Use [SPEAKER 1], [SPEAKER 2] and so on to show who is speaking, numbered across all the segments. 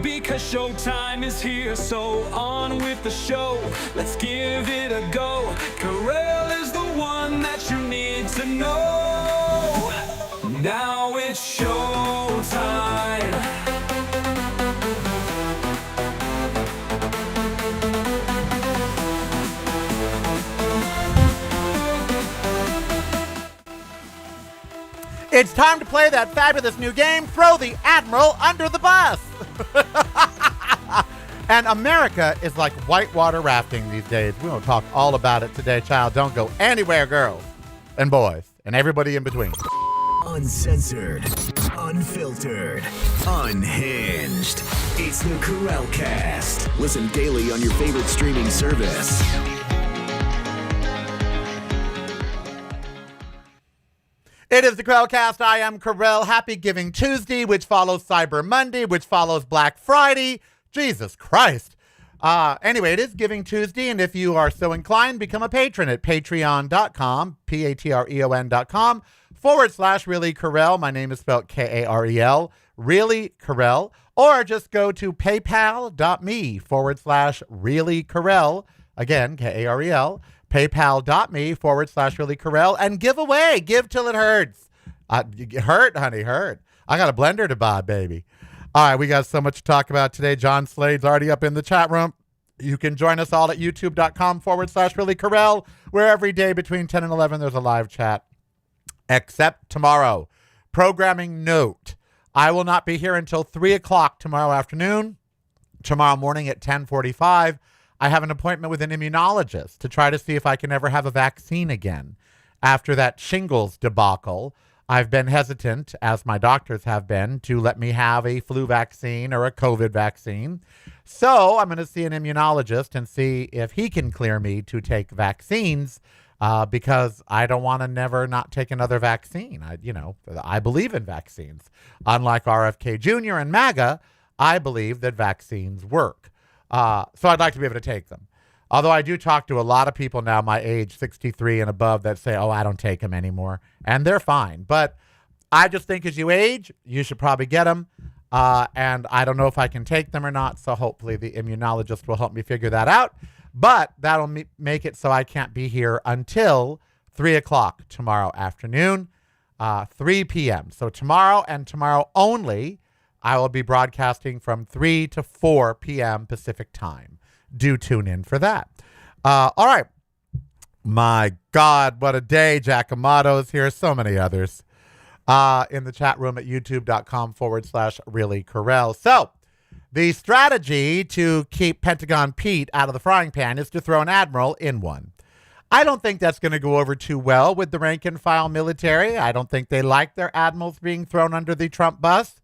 [SPEAKER 1] because showtime is here. So on with the show, let's give it a go. Karel is the one that you need to know. Now it's showtime.
[SPEAKER 2] It's time to play that fabulous new game, Throw the Admiral Under the Bus. And America is like whitewater rafting these days. We will talk all about it today, child. Don't go anywhere, girls and boys and everybody in between.
[SPEAKER 3] Uncensored, unfiltered, unhinged. It's the Karel Cast. Listen daily on your favorite streaming service.
[SPEAKER 2] It is the Karel Cast. I am Karel. Happy Giving Tuesday, which follows Cyber Monday, which follows Black Friday. Jesus Christ. Anyway, it is Giving Tuesday, and if you are so inclined, become a patron at patreon.com, patreon.com/really Karel. My name is spelled Karel, really Karel. Or just go to paypal.me/really Karel. Again, Karel. paypal.me/really Karel and give away. Give till it hurts. Hurt, honey, hurt. I got a blender to buy, baby. All right, we got so much to talk about today. John Slade's already up in the chat room. You can join us all at youtube.com/really Karel, where every day between 10 and 11 there's a live chat. Except tomorrow. Programming note. I will not be here until 3 o'clock tomorrow afternoon. Tomorrow morning at 10:45. I have an appointment with an immunologist to try to see if I can ever have a vaccine again. After that shingles debacle, I've been hesitant, as my doctors have been, to let me have a flu vaccine or a COVID vaccine. So I'm going to see an immunologist and see if he can clear me to take vaccines because I don't want to never not take another vaccine. I believe in vaccines. Unlike RFK Jr. and MAGA, I believe that vaccines work. So I'd like to be able to take them. Although I do talk to a lot of people now my age, 63 and above, that say, oh, I don't take them anymore. And they're fine. But I just think as you age, you should probably get them. And I don't know if I can take them or not. So hopefully the immunologist will help me figure that out. But that'll make it so I can't be here until 3 o'clock tomorrow afternoon, 3 p.m. So tomorrow and tomorrow only, I will be broadcasting from 3 to 4 p.m. Pacific time. Do tune in for that. All right. My God, what a day. Jack Amato is here. So many others in the chat room at youtube.com/really Karel. So the strategy to keep Pentagon Pete out of the frying pan is to throw an admiral in one. I don't think that's going to go over too well with the rank and file military. I don't think they like their admirals being thrown under the Trump bus.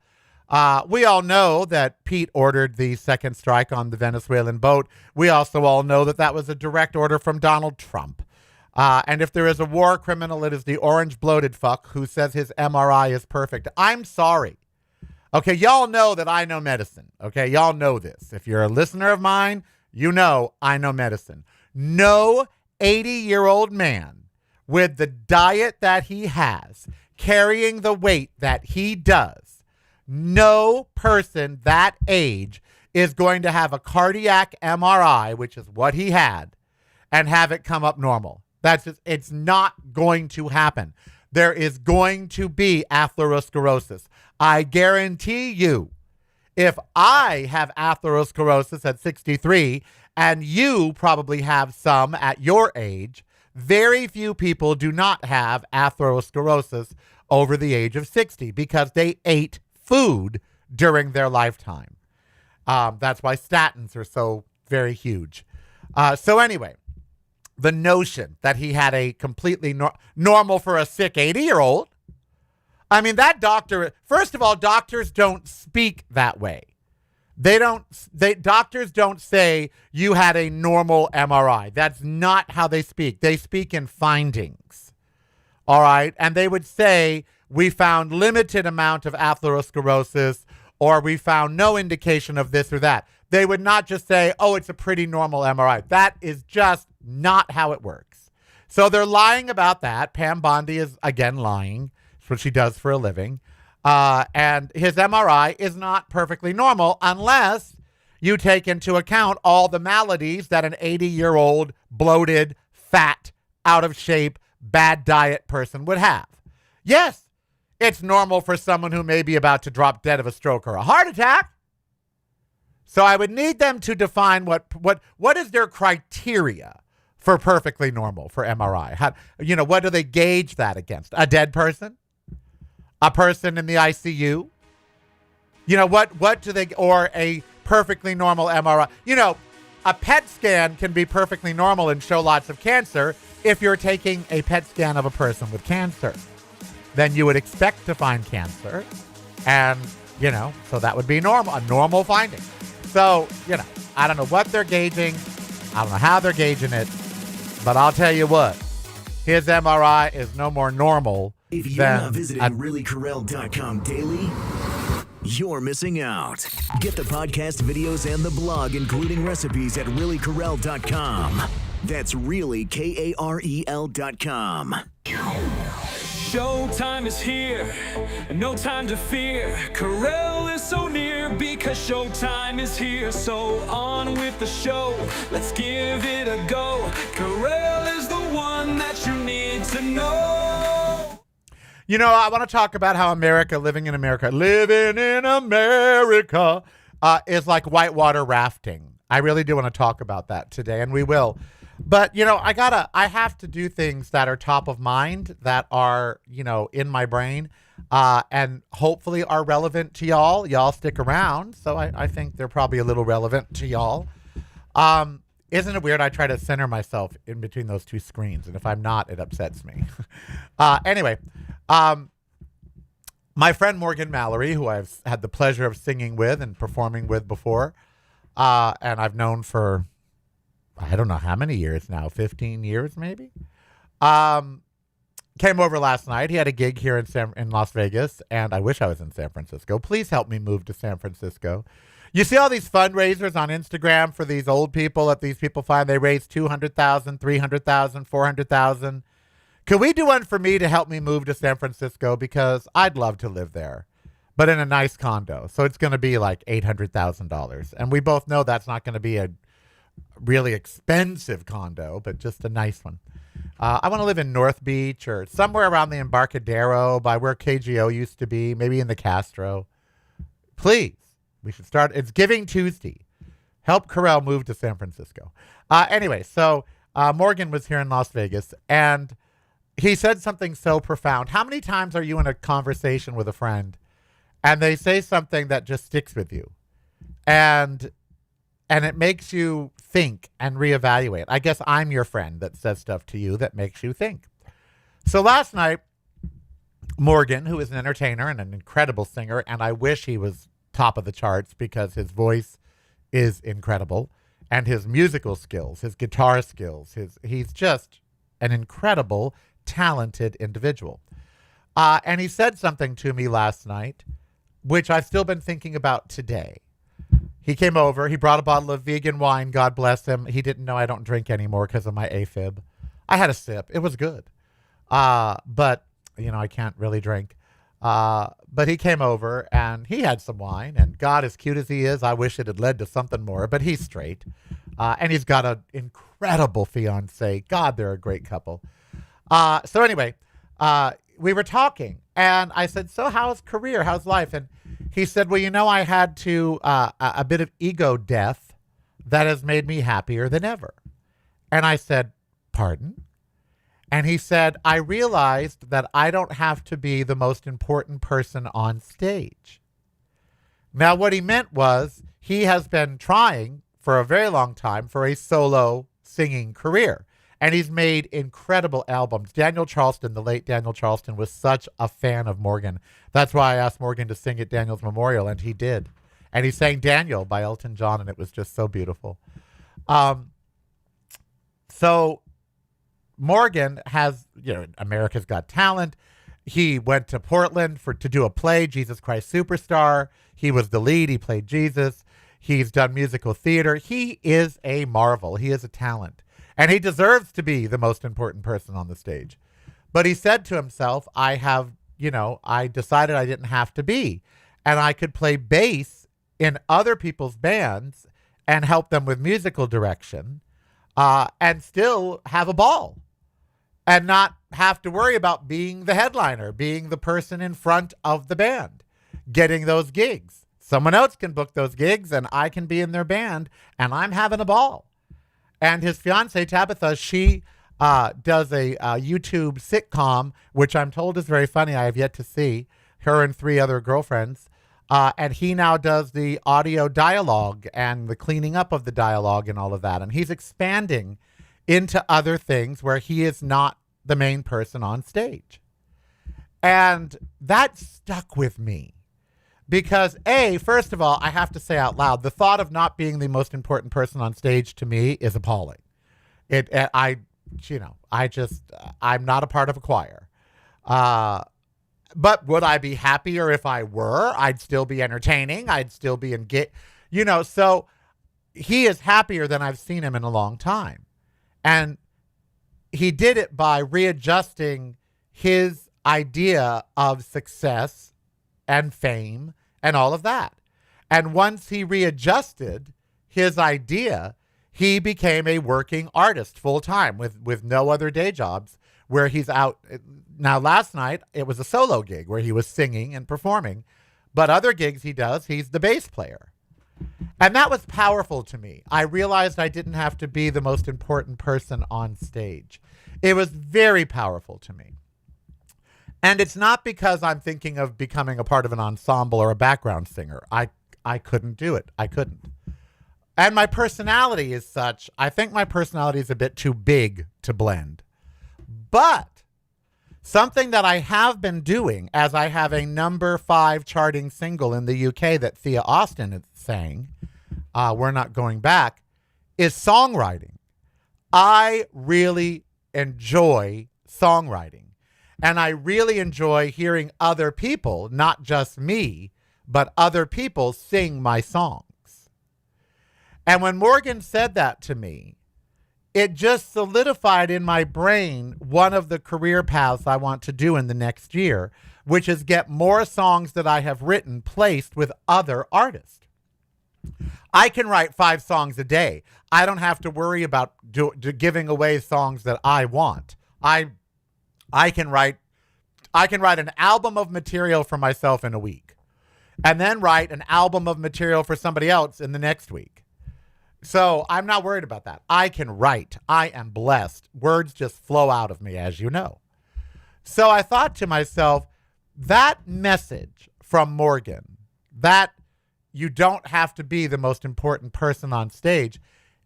[SPEAKER 2] We all know that Pete ordered the second strike on the Venezuelan boat. We also all know that that was a direct order from Donald Trump. And if there is a war criminal, it is the orange bloated fuck who says his MRI is perfect. I'm sorry. Okay, y'all know that I know medicine. Okay, y'all know this. If you're a listener of mine, you know I know medicine. No 80-year-old man with the diet that he has, carrying the weight that he does, no person that age is going to have a cardiac MRI, which is what he had, and have it come up normal. It's not going to happen. There is going to be atherosclerosis. I guarantee you, if I have atherosclerosis at 63 and you probably have some at your age, very few people do not have atherosclerosis over the age of 60 because they ate food during their lifetime. That's why statins are so very huge. So anyway, the notion that he had a completely normal for a sick 80-year-old. I mean, that doctor, first of all, doctors don't speak that way. Doctors don't say you had a normal MRI. That's not how they speak. They speak in findings. All right. And they would say, we found limited amount of atherosclerosis, or we found no indication of this or that. They would not just say, oh, it's a pretty normal MRI. That is just not how it works. So they're lying about that. Pam Bondi is, again, lying. That's what she does for a living. And his MRI is not perfectly normal unless you take into account all the maladies that an 80-year-old, bloated, fat, out of shape, bad diet person would have. Yes, it's normal for someone who may be about to drop dead of a stroke or a heart attack. So I would need them to define what is their criteria for perfectly normal for MRI. What do they gauge that against? A dead person? A person in the ICU? What do they, or a perfectly normal MRI? A PET scan can be perfectly normal and show lots of cancer if you're taking a PET scan of a person with cancer. Then you would expect to find cancer. And, so that would be normal, a normal finding. So, I don't know what they're gauging. I don't know how they're gauging it. But I'll tell you what, his MRI is no more normal
[SPEAKER 3] If you're
[SPEAKER 2] than
[SPEAKER 3] not visiting reallykarel.com daily, you're missing out. Get the podcast videos and the blog, including recipes, at reallykarel.com. That's really KAREL.com.
[SPEAKER 1] Showtime is here, no time to fear. Karel is so near because showtime is here. So on with the show, let's give it a go. Karel is the one that you need to know.
[SPEAKER 2] I want to talk about how living in America is like whitewater rafting. I really do want to talk about that today, and we will. But, I have to do things that are top of mind, that are, in my brain, and hopefully are relevant to y'all. Y'all stick around. So I think they're probably a little relevant to y'all. Isn't it weird? I try to center myself in between those two screens. And if I'm not, it upsets me. Anyway, my friend Morgan Mallory, who I've had the pleasure of singing with and performing with before, and I've known for, I don't know how many years now, 15 years maybe, came over last night. He had a gig here in Las Vegas, and I wish I was in San Francisco. Please help me move to San Francisco. You see all these fundraisers on Instagram for these old people that these people find. They raise $200,000, $300,000, $400,000. Could we do one for me to help me move to San Francisco? Because I'd love to live there, but in a nice condo. So it's going to be like $800,000. And we both know that's not going to be a really expensive condo, but just a nice one. I want to live in North Beach or somewhere around the Embarcadero by where KGO used to be, maybe in the Castro. Please, we should start. It's Giving Tuesday. Help Karel move to San Francisco. Anyway, so Morgan was here in Las Vegas, and he said something so profound. How many times are you in a conversation with a friend and they say something that just sticks with you? And it makes you think and reevaluate. I guess I'm your friend that says stuff to you that makes you think. So last night, Morgan, who is an entertainer and an incredible singer, and I wish he was top of the charts because his voice is incredible, and his musical skills, his guitar skills, he's just an incredible, talented individual. And he said something to me last night, which I've still been thinking about today. He came over. He brought a bottle of vegan wine. God bless him. He didn't know I don't drink anymore because of my AFib. I had a sip. It was good. But, I can't really drink. But he came over and he had some wine. And God, as cute as he is, I wish it had led to something more. But he's straight. And he's got an incredible fiance. God, they're a great couple. So anyway, we were talking. And I said, so how's career? How's life? And he said, well, I had a bit of ego death that has made me happier than ever. And I said, pardon? And he said, I realized that I don't have to be the most important person on stage. Now, what he meant was he has been trying for a very long time for a solo singing career. And he's made incredible albums. Daniel Charleston, the late Daniel Charleston, was such a fan of Morgan. That's why I asked Morgan to sing at Daniel's memorial, and he did. And he sang Daniel by Elton John, and it was just so beautiful. So Morgan has, America's Got Talent. He went to Portland to do a play, Jesus Christ Superstar. He was the lead. He played Jesus. He's done musical theater. He is a marvel. He is a talent. And he deserves to be the most important person on the stage. But he said to himself, I have, I decided I didn't have to be. And I could play bass in other people's bands and help them with musical direction and still have a ball and not have to worry about being the headliner, being the person in front of the band, getting those gigs. Someone else can book those gigs and I can be in their band and I'm having a ball. And his fiance, Tabitha, she does a YouTube sitcom, which I'm told is very funny. I have yet to see her and 3 other girlfriends. And he now does the audio dialogue and the cleaning up of the dialogue and all of that. And he's expanding into other things where he is not the main person on stage. And that stuck with me because first of all, I have to say out loud, the thought of not being the most important person on stage to me is appalling. I'm not a part of a choir. But would I be happier if I were? I'd still be entertaining. I'd still be so he is happier than I've seen him in a long time. And he did it by readjusting his idea of success and fame and all of that. And once he readjusted his idea, he became a working artist full time with no other day jobs where he's out. Now, last night, it was a solo gig where he was singing and performing. But other gigs he does, he's the bass player. And that was powerful to me. I realized I didn't have to be the most important person on stage. It was very powerful to me. And it's not because I'm thinking of becoming a part of an ensemble or a background singer. I couldn't do it. I couldn't. And my personality is such, I think my personality is a bit too big to blend. But something that I have been doing, as I have a number 5 charting single in the UK that Thea Austin is saying, We're Not Going Back, is songwriting. I really enjoy songwriting. And I really enjoy hearing other people, not just me, but other people sing my songs. And when Morgan said that to me, it just solidified in my brain one of the career paths I want to do in the next year, which is get more songs that I have written placed with other artists. I can write 5 songs a day. I don't have to worry about giving away songs that I want. I can write an album of material for myself in a week and then write an album of material for somebody else in the next week. So I'm not worried about that. I can write. I am blessed. Words just flow out of me, as you know. So I thought to myself, that message from Morgan, that you don't have to be the most important person on stage,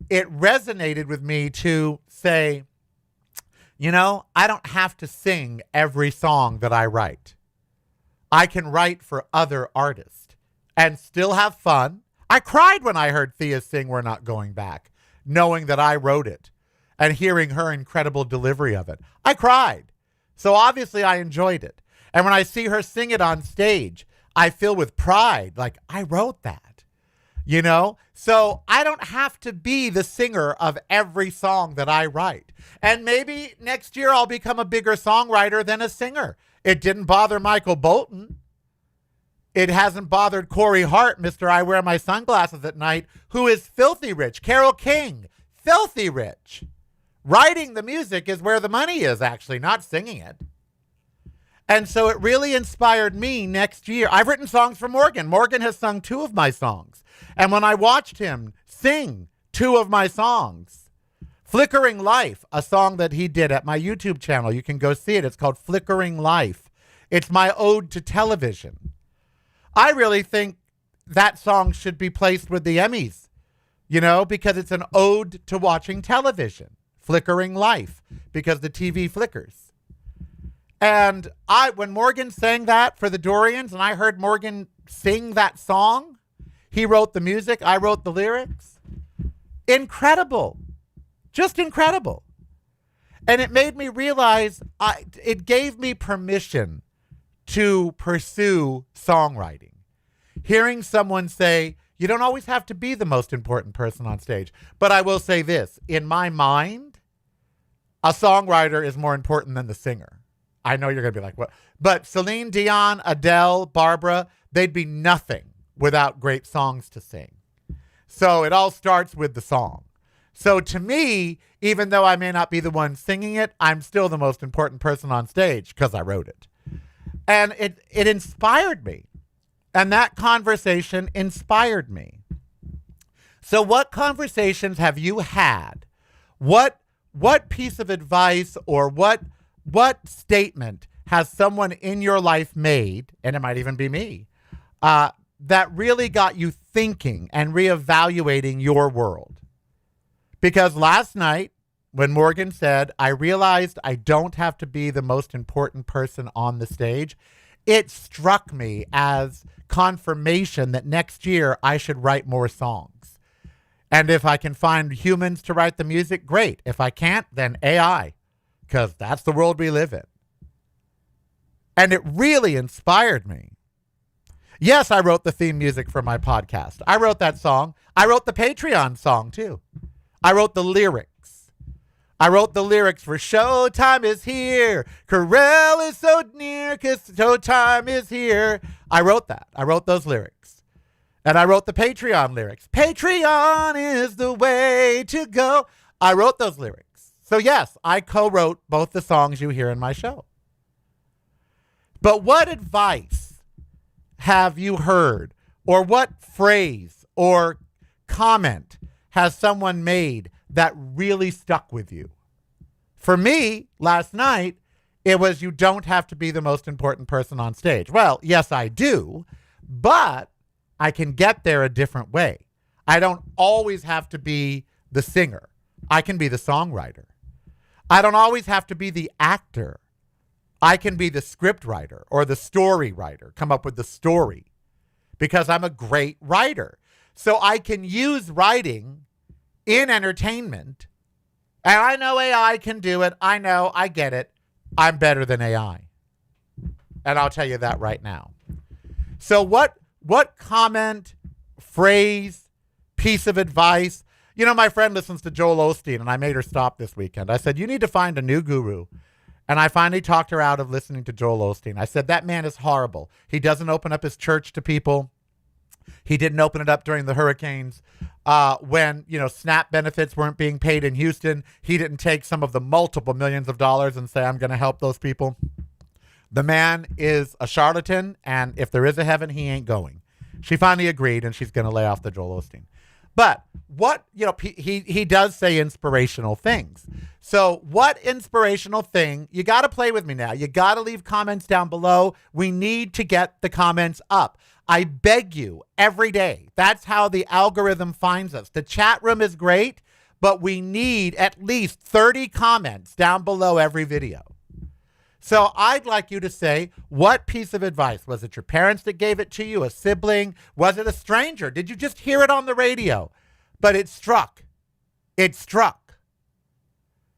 [SPEAKER 2] it resonated with me to say, I don't have to sing every song that I write. I can write for other artists and still have fun. I cried when I heard Thea sing We're Not Going Back, knowing that I wrote it and hearing her incredible delivery of it. I cried. So obviously I enjoyed it. And when I see her sing it on stage, I feel with pride, like I wrote that, So I don't have to be the singer of every song that I write. And maybe next year I'll become a bigger songwriter than a singer. It didn't bother Michael Bolton. It hasn't bothered Corey Hart, Mr. I Wear My Sunglasses at Night, who is filthy rich. Carole King, filthy rich. Writing the music is where the money is, actually, not singing it. And so it really inspired me next year. I've written songs for Morgan. Morgan has sung 2 of my songs. And when I watched him sing 2 of my songs, Flickering Life, a song that he did at my YouTube channel, you can go see it. It's called Flickering Life. It's my ode to television. I really think that song should be placed with the Emmys, because it's an ode to watching television, Flickering Life, because the TV flickers. And when Morgan sang that for the Dorians, and I heard Morgan sing that song, he wrote the music, I wrote the lyrics. Incredible. Just incredible. And it made me realize, it gave me permission to pursue songwriting. Hearing someone say, you don't always have to be the most important person on stage. But I will say this, in my mind, a songwriter is more important than the singer. I know you're going to be like, what? But Celine Dion, Adele, Barbara, they'd be nothing without great songs to sing. So it all starts with the song. So to me, even though I may not be the one singing it, I'm still the most important person on stage because I wrote it. And it inspired me. And that conversation inspired me. So what conversations have you had? What piece of advice or what statement has someone in your life made, and it might even be me, that really got you thinking and reevaluating your world? Because last night, when Morgan said, I realized I don't have to be the most important person on the stage, it struck me as confirmation that next year I should write more songs. And if I can find humans to write the music, great. If I can't, then AI, because that's the world we live in. And it really inspired me. Yes, I wrote the theme music for my podcast. I wrote that song. I wrote the Patreon song, too. I wrote the lyrics. I wrote the lyrics for Showtime is here. Karel is so near because Showtime is here. I wrote that. I wrote those lyrics. And I wrote the Patreon lyrics. Patreon is the way to go. I wrote those lyrics. So yes, I co-wrote both the songs you hear in my show. But what advice have you heard, or what phrase or comment has someone made that really stuck with you? For me, last night, it was, you don't have to be the most important person on stage. Well, yes, I do, but I can get there a different way. I don't always have to be the singer. I can be the songwriter. I don't always have to be the actor. I can be the script writer or the story writer, come up with the story, because I'm a great writer. So I can use writing in entertainment, and I know AI can do it. I know, I get it. I'm better than AI. And I'll tell you that right now. So what comment, phrase, piece of advice? You know, my friend listens to Joel Osteen, and I made her stop this weekend. I said, you need to find a new guru. And I finally talked her out of listening to Joel Osteen. I said, that man is horrible. He doesn't open up his church to people. He didn't open it up during the hurricanes. When, SNAP benefits weren't being paid in Houston, he didn't take some of the multiple millions of dollars and say, I'm going to help those people. The man is a charlatan, and if there is a heaven, he ain't going. She finally agreed, and she's going to lay off the Joel Osteen. But he does say inspirational things. So what inspirational thing? You got to play with me now. You got to leave comments down below. We need to get the comments up. I beg you, every day. That's how the algorithm finds us. The chat room is great, but we need at least 30 comments down below every video. So I'd like you to say, what piece of advice? Was it your parents that gave it to you, a sibling? Was it a stranger? Did you just hear it on the radio? But it struck. It struck.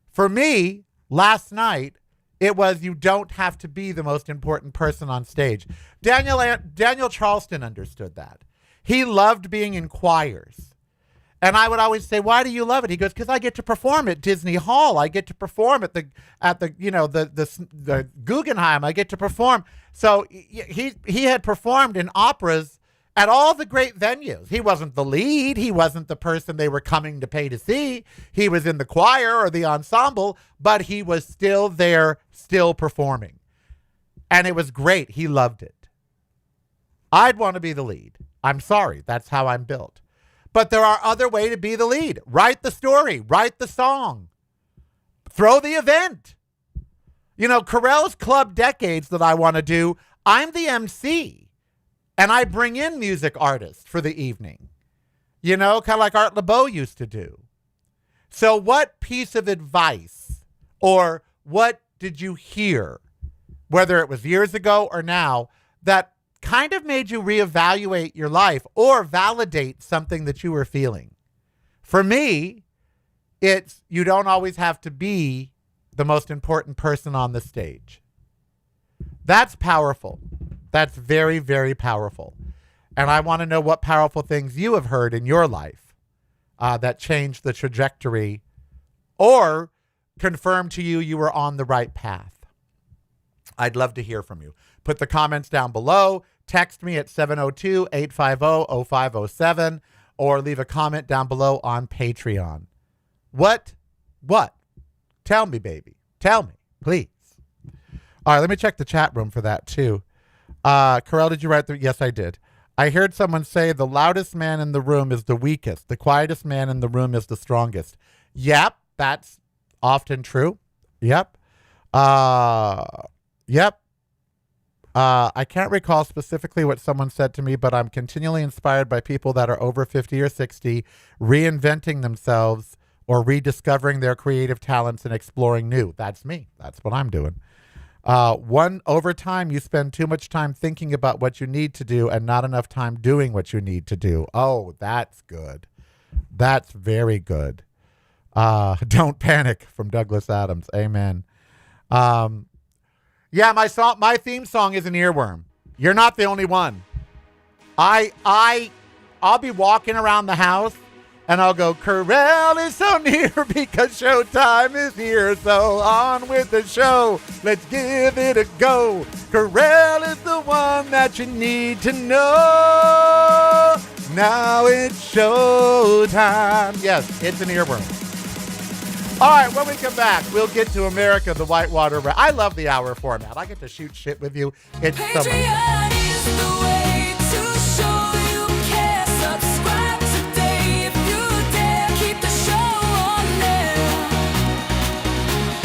[SPEAKER 2] For me, last night, it was, you don't have to be the most important person on stage. Daniel Charleston understood that. He loved being in choirs. And I would always say, why do you love it? He goes, because I get to perform at Disney Hall. I get to perform at the Guggenheim. I get to perform. So he had performed in operas at all the great venues. He wasn't the lead. He wasn't the person they were coming to pay to see. He was in the choir or the ensemble, but he was still there, still performing. And it was great. He loved it. I'd want to be the lead. I'm sorry. That's how I'm built. But there are other ways to be the lead. Write the story. Write the song. Throw the event. Karel's Club Decades that I want to do, I'm the MC. And I bring in music artists for the evening. Kind of like Art LeBeau used to do. So what piece of advice or what did you hear, whether it was years ago or now, that kind of made you reevaluate your life or validate something that you were feeling? For me, it's, you don't always have to be the most important person on the stage. That's powerful. That's very, very powerful. And I want to know what powerful things you have heard in your life that changed the trajectory or confirmed to you you were on the right path. I'd love to hear from you. Put the comments down below. Text me at 702-850-0507 or leave a comment down below on Patreon. What? Tell me, baby. Tell me, please. All right, let me check the chat room for that too. Karel, did you write the? Yes, I did. I heard someone say the loudest man in the room is the weakest. The quietest man in the room is the strongest. Yep, that's often true. Yep. Yep. I can't recall specifically what someone said to me, but I'm continually inspired by people that are over 50 or 60, reinventing themselves or rediscovering their creative talents and exploring new. That's me. That's what I'm doing. Over time, you spend too much time thinking about what you need to do and not enough time doing what you need to do. Oh, that's good. That's very good. Don't panic from Douglas Adams. Amen. Yeah, my theme song is an earworm. You're not the only one. I'll be walking around the house and I'll go, Karel is so near because showtime is here. So on with the show. Let's give it a go. Karel is the one that you need to know. Now it's showtime. Yes, it's an earworm. All right, when we come back, we'll get to America, the Whitewater. I love the hour format. I get to shoot shit with you. It's so much fun.
[SPEAKER 1] Is the way to show you care. Subscribe today if you dare. Keep the show on there.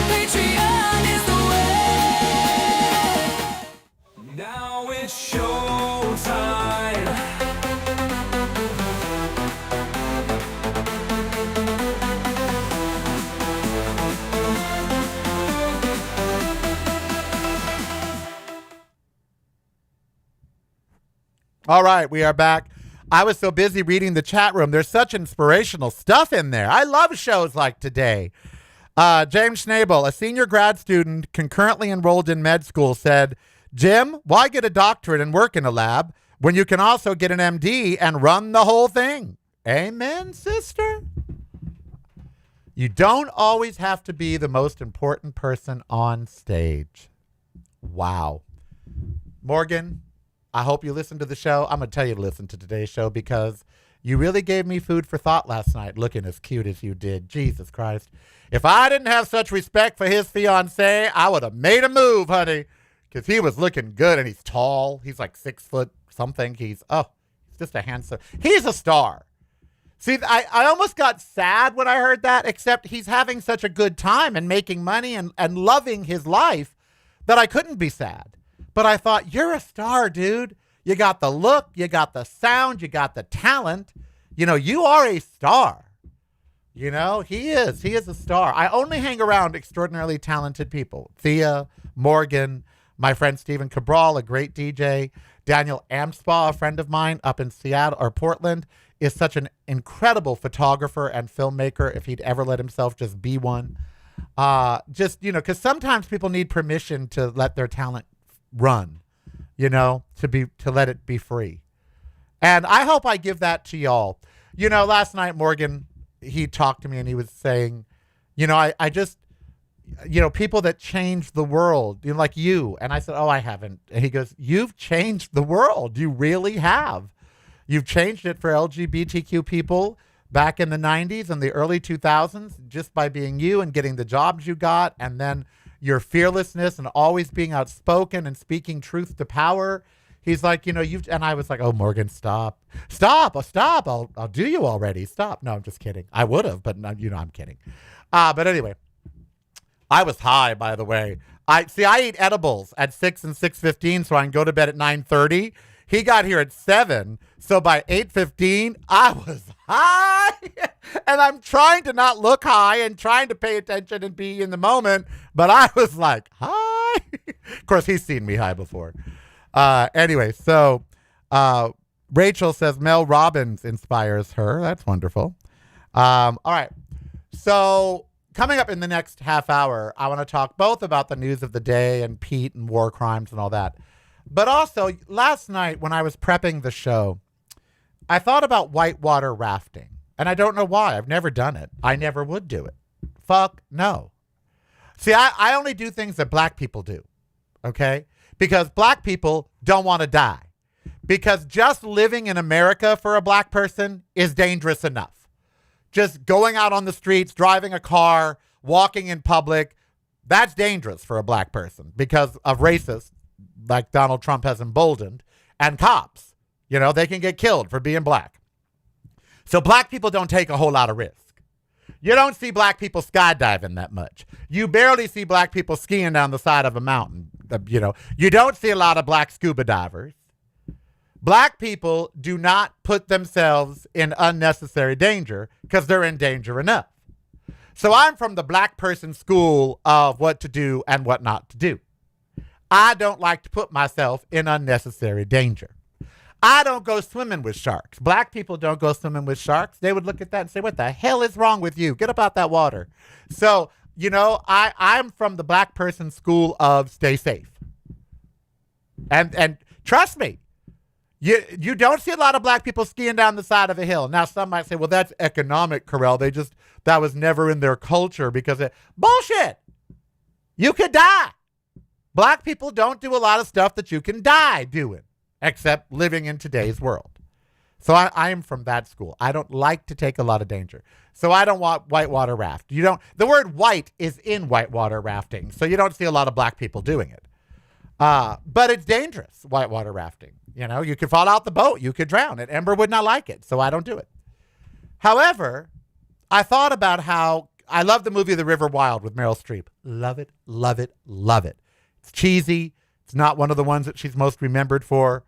[SPEAKER 1] Patreon is the way. Now it's showtime.
[SPEAKER 2] All right, we are back. I was so busy reading the chat room. There's such inspirational stuff in there. I love shows like today. James Schnabel, a senior grad student concurrently enrolled in med school, said, Jim, why get a doctorate and work in a lab when you can also get an MD and run the whole thing? Amen, sister. You don't always have to be the most important person on stage. Wow. Morgan, I hope you listen to the show. I'm going to tell you to listen to today's show because you really gave me food for thought last night looking as cute as you did. Jesus Christ. If I didn't have such respect for his fiancée, I would have made a move, honey, because he was looking good and he's tall. He's like 6 foot something. He's just a handsome. He's a star. See, I almost got sad when I heard that, except he's having such a good time and making money and loving his life that I couldn't be sad. But I thought, you're a star, dude. You got the look, you got the sound, you got the talent. You know, you are a star. You know, he is a star. I only hang around extraordinarily talented people. Thea, Morgan, my friend Stephen Cabral, a great DJ. Daniel Amspaugh, a friend of mine up in Seattle or Portland, is such an incredible photographer and filmmaker if he'd ever let himself just be one. Because sometimes people need permission to let their talent run, to let it be free. And I hope I give that to y'all. Last night, Morgan, he talked to me and he was saying, I just, people that change the world, like you. And I said, oh, I haven't. And he goes, you've changed the world. You really have. You've changed it for LGBTQ people back in the 90s and the early 2000s just by being you and getting the jobs you got. And then your fearlessness and always being outspoken and speaking truth to power. He's like, and I was like, oh, Morgan, stop. I'll do you already. Stop. No, I'm just kidding. I would have, but I'm kidding. But anyway, I was high, by the way. I eat edibles at 6 and 6:15 so I can go to bed at 9:30. He got here at 7. So by 8:15, I was high. And I'm trying to not look high and trying to pay attention and be in the moment. But I was like, high. Of course, he's seen me high before. Anyway, so Rachel says Mel Robbins inspires her. That's wonderful. All right. So coming up in the next half hour, I want to talk both about the news of the day and Pete and war crimes and all that. But also, last night when I was prepping the show, I thought about whitewater rafting. And I don't know why. I've never done it. I never would do it. Fuck no. See, I only do things that black people do. okay? Because black people don't want to die. Because just living in America for a black person is dangerous enough. Just going out on the streets, driving a car, walking in public, that's dangerous for a black person because of racists like Donald Trump has emboldened and cops. You know, they can get killed for being black. So black people don't take a whole lot of risk. You don't see black people skydiving that much. You barely see black people skiing down the side of a mountain. You know, you don't see a lot of black scuba divers. Black people do not put themselves in unnecessary danger because they're in danger enough. So I'm from the black person school of what to do and what not to do. I don't like to put myself in unnecessary danger. I don't go swimming with sharks. Black people don't go swimming with sharks. They would look at that and say, what the hell is wrong with you? Get up out that water. So, you know, I'm from the black person school of stay safe. And trust me, you don't see a lot of black people skiing down the side of a hill. Now, some might say, well, that's economic, Karel. That was never in their culture because bullshit. You could die. Black people don't do a lot of stuff that you can die doing, except living in today's world. So I am from that school. I don't like to take a lot of danger. So I don't want whitewater raft. The word white is in whitewater rafting, so you don't see a lot of black people doing it. But it's dangerous, whitewater rafting. You know, you could fall out the boat. You could drown. And Ember would not like it, so I don't do it. However, I thought about how I love the movie The River Wild with Meryl Streep. Love it, love it, love it. It's cheesy. It's not one of the ones that she's most remembered for,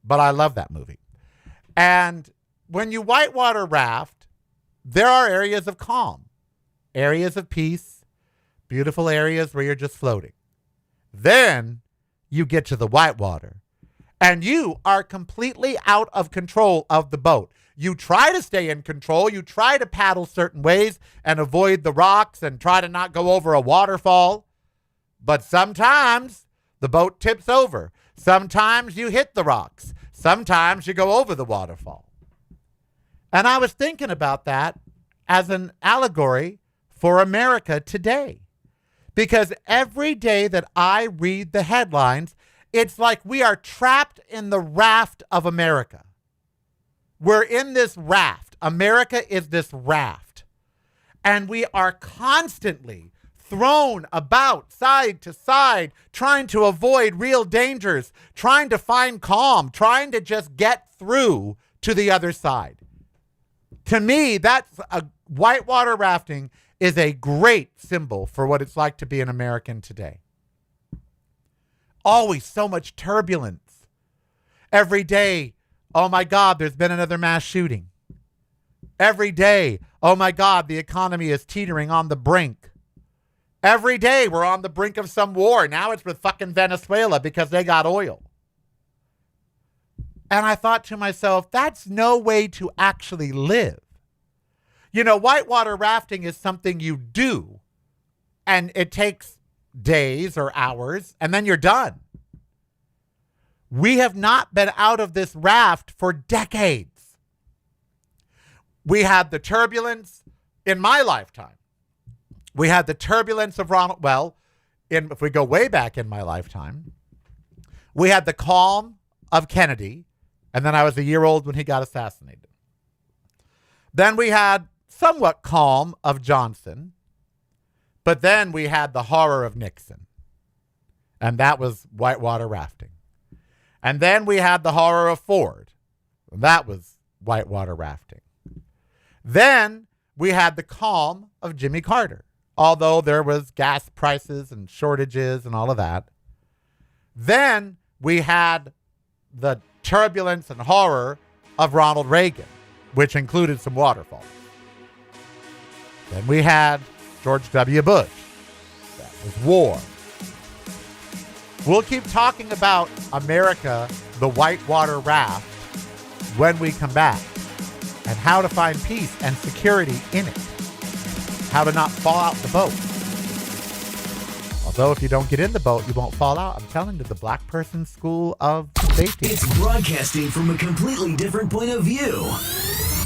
[SPEAKER 2] but I love that movie. And when you whitewater raft, there are areas of calm, areas of peace, beautiful areas where you're just floating. Then you get to the whitewater and you are completely out of control of the boat. You try to stay in control. You try to paddle certain ways and avoid the rocks and try to not go over a waterfall. But sometimes the boat tips over. Sometimes you hit the rocks. Sometimes you go over the waterfall. And I was thinking about that as an allegory for America today. Because every day that I read the headlines, it's like we are trapped in the raft of America. We're in this raft. America is this raft. And we are constantly thrown about side to side, trying to avoid real dangers, trying to find calm, trying to just get through to the other side. To me, that's whitewater rafting is a great symbol for what it's like to be an American today. Always so much turbulence. Every day, oh my God, there's been another mass shooting. Every day, oh my God, the economy is teetering on the brink. Every day we're on the brink of some war. Now it's with fucking Venezuela because they got oil. And I thought to myself, that's no way to actually live. You know, whitewater rafting is something you do, and it takes days or hours, and then you're done. We have not been out of this raft for decades. We had the turbulence in my lifetime. We had the turbulence of Ronald, if we go way back in my lifetime, we had the calm of Kennedy, and then I was a year old when he got assassinated. Then we had somewhat calm of Johnson, but then we had the horror of Nixon, and that was whitewater rafting. And then we had the horror of Ford, and that was whitewater rafting. Then we had the calm of Jimmy Carter, although there was gas prices and shortages and all of that. Then we had the turbulence and horror of Ronald Reagan, which included some waterfalls. Then we had George W. Bush. That was war. We'll keep talking about America, the whitewater raft, when we come back, and how to find peace and security in it. How to not fall out the boat. Although if you don't get in the boat, you won't fall out. I'm telling you, the black person school of safety.
[SPEAKER 3] It's broadcasting from a completely different point of view.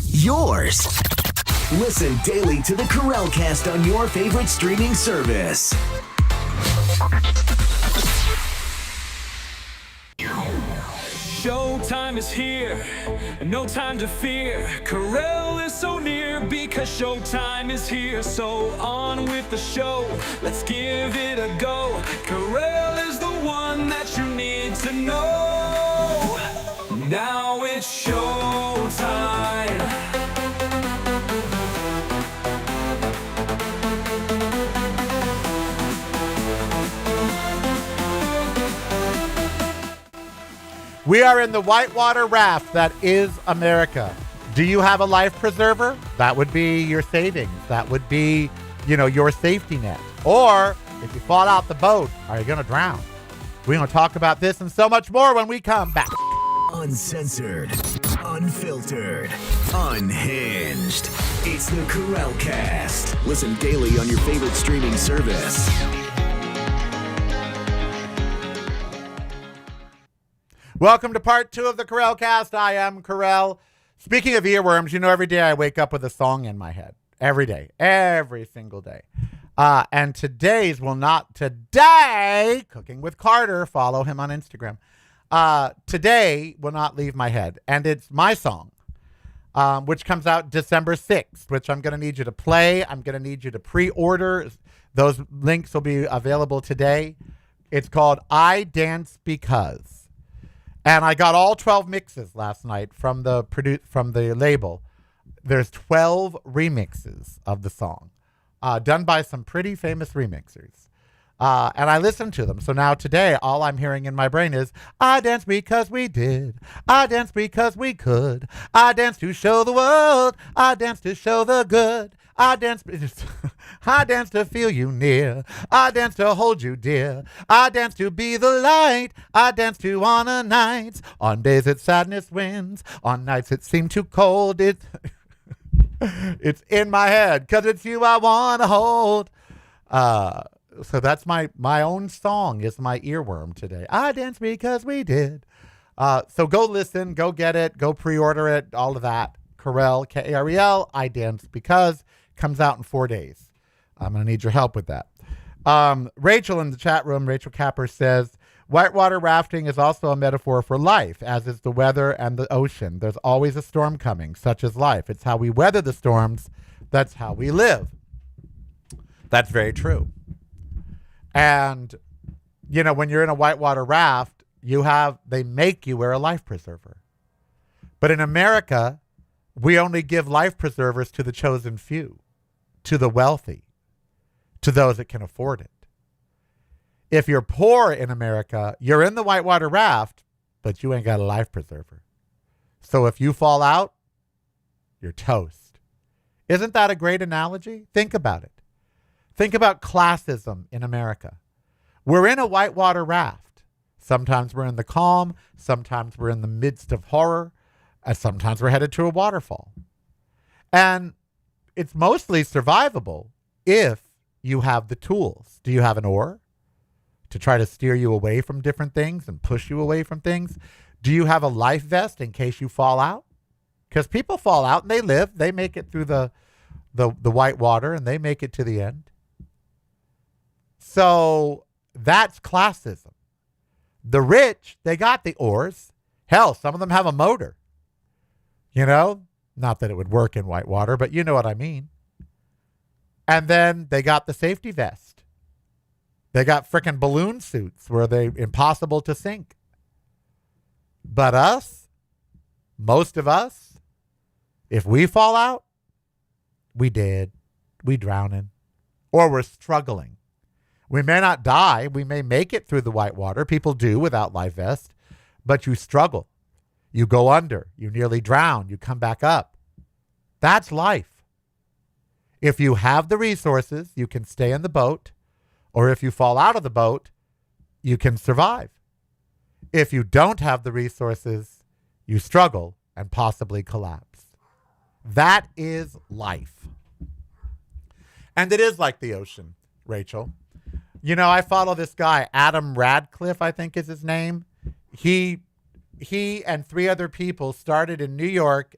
[SPEAKER 3] Yours. Listen daily to the Karel Cast on your favorite streaming service.
[SPEAKER 1] time is here, no time to fear. Karel is so near because showtime is here. So on with the show, let's give it a go. Karel is the one that you need to know. Now it's showtime.
[SPEAKER 2] We are in the whitewater raft that is America. Do you have a life preserver? That would be your savings. That would be, your safety net. Or if you fall out the boat, are you going to drown? We're going to talk about this and so much more when we come back.
[SPEAKER 3] Uncensored, unfiltered, unhinged. It's the Karel Cast. Listen daily on your favorite streaming service.
[SPEAKER 2] Welcome to part 2 of the Karel Cast. I am Karel. Speaking of earworms, every day I wake up with a song in my head. Every day. Every single day. And today's Cooking with Carter. Follow him on Instagram. Today will not leave my head. And it's my song, which comes out December 6th, which I'm going to need you to play. I'm going to need you to pre-order. Those links will be available today. It's called I Dance Because. And I got all 12 mixes last night from the label. There's 12 remixes of the song, done by some pretty famous remixers. And I listened to them. So now today, all I'm hearing in my brain is, I danced because we did. I danced because we could. I danced to show the world. I danced to show the good. I danced to feel you near. I danced to hold you dear. I danced to be the light. I danced to honor nights. On days that sadness wins. On nights it seemed too cold. It's in my head, 'cause it's you I want to hold. So that's my own song is my earworm today. I danced because we did. So go listen, go get it, go pre-order it, all of that. Karel, Karel, I Dance Because, comes out in 4 days. I'm going to need your help with that. Rachel in the chat room, Rachel Capper says, whitewater rafting is also a metaphor for life, as is the weather and the ocean. There's always a storm coming, such as life. It's how we weather the storms. That's how we live. That's very true. And, when you're in a whitewater raft, they make you wear a life preserver. But in America, we only give life preservers to the chosen few, to the wealthy, to those that can afford it. If you're poor in America, you're in the whitewater raft, but you ain't got a life preserver. So if you fall out, you're toast. Isn't that a great analogy? Think about it. Think about classism in America. We're in a whitewater raft. Sometimes we're in the calm. Sometimes we're in the midst of horror. And sometimes we're headed to a waterfall. And it's mostly survivable if you have the tools. Do you have an oar to try to steer you away from different things and push you away from things? Do you have a life vest in case you fall out? Because people fall out and they live. They make it through the white water and they make it to the end. So that's classism. The rich, they got the oars. Hell, some of them have a motor. Not that it would work in whitewater, but you know what I mean. And then they got the safety vest. They got frickin' balloon suits where they're impossible to sink. But us, most of us, if we fall out, we dead. We drowning. Or we're struggling. We may not die. We may make it through the whitewater. People do without life vest. But you struggle. You go under. You nearly drown. You come back up. That's life. If you have the resources, you can stay in the boat. Or if you fall out of the boat, you can survive. If you don't have the resources, you struggle and possibly collapse. That is life. And it is like the ocean, Rachel. I follow this guy, Adam Radcliffe, I think is his name. He and 3 other people started in New York,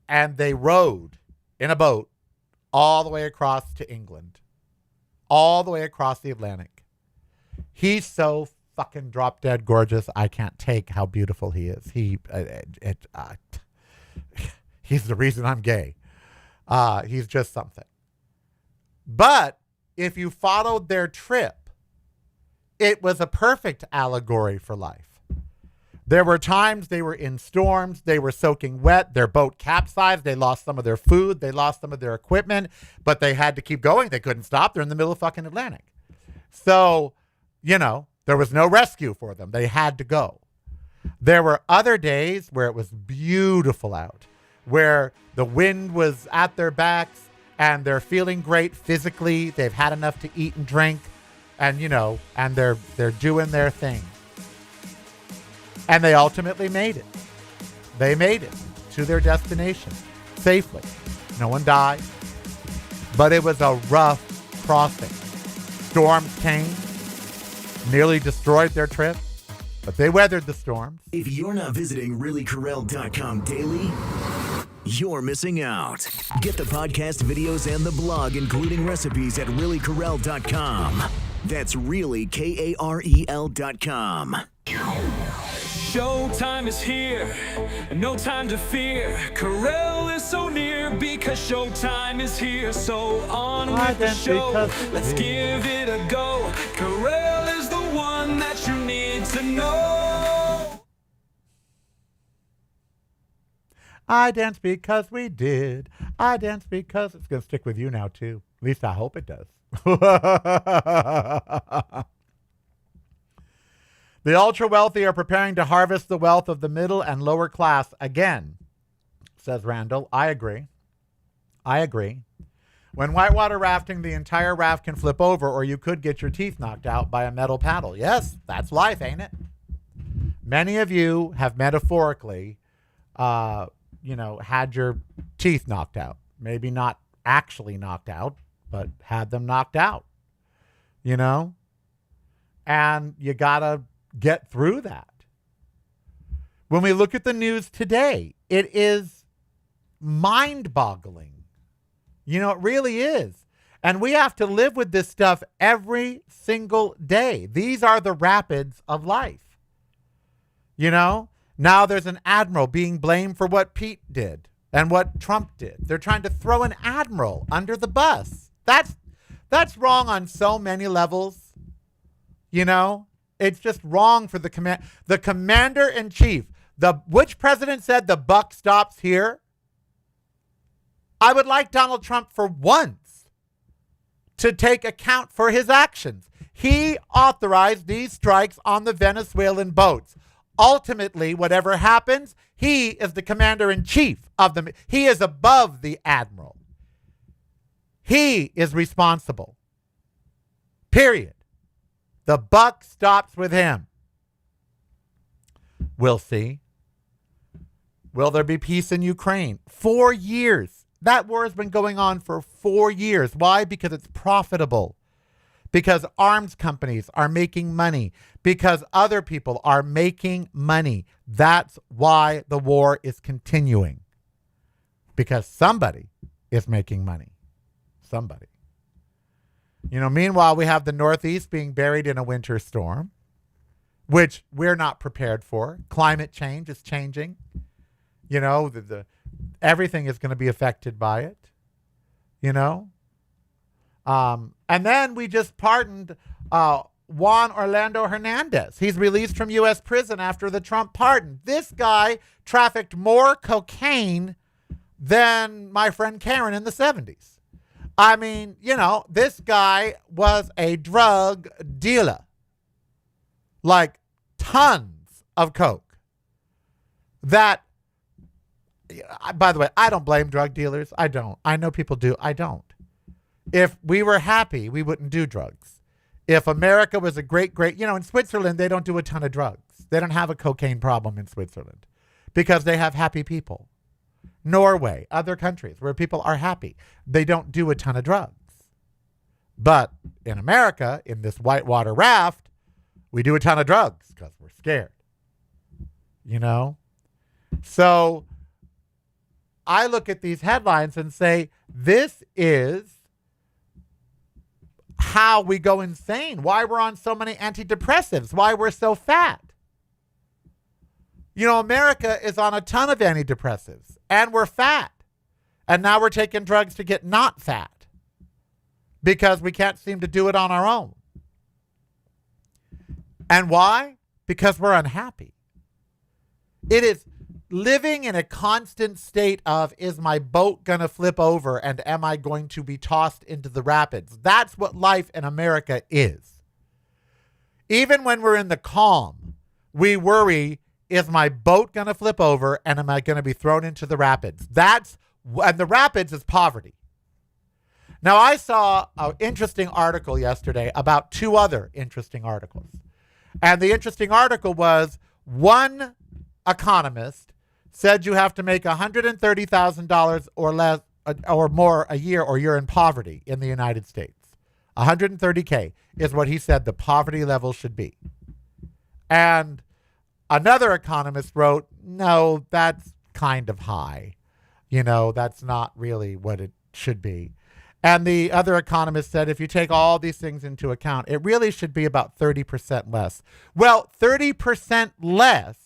[SPEAKER 2] and they rowed in a boat all the way across to England, all the way across the Atlantic. He's so fucking drop dead gorgeous. I can't take how beautiful he is. He's the reason I'm gay. He's just something. But if you followed their trip, it was a perfect allegory for life. There were times they were in storms, they were soaking wet, their boat capsized, they lost some of their food, they lost some of their equipment, but they had to keep going. They couldn't stop. They're in the middle of fucking Atlantic. So, there was no rescue for them. They had to go. There were other days where it was beautiful out, where the wind was at their backs and they're feeling great physically. They've had enough to eat and drink and, and they're doing their thing. And they ultimately made it. They made it to their destination safely. No one died, but it was a rough crossing. Storms came, nearly destroyed their trip, but they weathered the storms.
[SPEAKER 3] If you're not visiting reallykarel.com daily, you're missing out. Get the podcast videos and the blog, including recipes, at reallykarel.com. That's really KAREL.com.
[SPEAKER 1] Showtime is here, no time to fear. Karel is so near because showtime is here. So on with the show, let's give it a go. Karel is the one that you need to know.
[SPEAKER 2] I dance because we did. I dance because it's going to stick with you now too. At least I hope it does. The ultra-wealthy are preparing to harvest the wealth of the middle and lower class again, says Randall. I agree. When whitewater rafting, the entire raft can flip over, or you could get your teeth knocked out by a metal paddle. Yes, that's life, ain't it? Many of you have metaphorically, had your teeth knocked out. Maybe not actually knocked out, but had them knocked out, And you got to get through that. When we look at the news today, it is mind-boggling. It really is. And we have to live with this stuff every single day. These are the rapids of life. Now there's an admiral being blamed for what Pete did and what Trump did. They're trying to throw an admiral under the bus. That's wrong on so many levels. It's just wrong for the commander-in-chief. Which president said the buck stops here? I would like Donald Trump for once to take account for his actions. He authorized these strikes on the Venezuelan boats. Ultimately, whatever happens, he is the commander-in-chief of them. He is above the admiral. He is responsible. Period. The buck stops with him. We'll see. Will there be peace in Ukraine? 4 years. That war has been going on for 4 years. Why? Because it's profitable. Because arms companies are making money. Because other people are making money. That's why the war is continuing. Because somebody is making money. Somebody. Meanwhile, we have the Northeast being buried in a winter storm, which we're not prepared for. Climate change is changing. Everything is going to be affected by it. And then we just pardoned Juan Orlando Hernandez. He's released from U.S. prison after the Trump pardon. This guy trafficked more cocaine than my friend Karen in the 70s. I mean, this guy was a drug dealer. Like tons of coke. That, by the way, I don't blame drug dealers. I don't. I know people do. I don't. If we were happy, we wouldn't do drugs. If America was a great, in Switzerland, they don't do a ton of drugs. They don't have a cocaine problem in Switzerland because they have happy people. Norway, other countries where people are happy, they don't do a ton of drugs. But in America, in this whitewater raft, we do a ton of drugs because we're scared. So I look at these headlines and say, this is how we go insane, why we're on so many antidepressants, why we're so fat. You know, America is on a ton of antidepressants, and we're fat. And now we're taking drugs to get not fat because we can't seem to do it on our own. And why? Because we're unhappy. It is living in a constant state of, is my boat going to flip over and am I going to be tossed into the rapids? That's what life in America is. Even when we're in the calm, we worry, is my boat going to flip over and am I going to be thrown into the rapids? And the rapids is poverty. Now, I saw an interesting article yesterday about two other interesting articles. And the interesting article was one economist said you have to make $130,000 or less or more a year or you're in poverty in the United States. 130K is what he said the poverty level should be. And another economist wrote, no, that's kind of high. You know, that's not really what it should be. And the other economist said, if you take all these things into account, it really should be about 30% less. Well, 30% less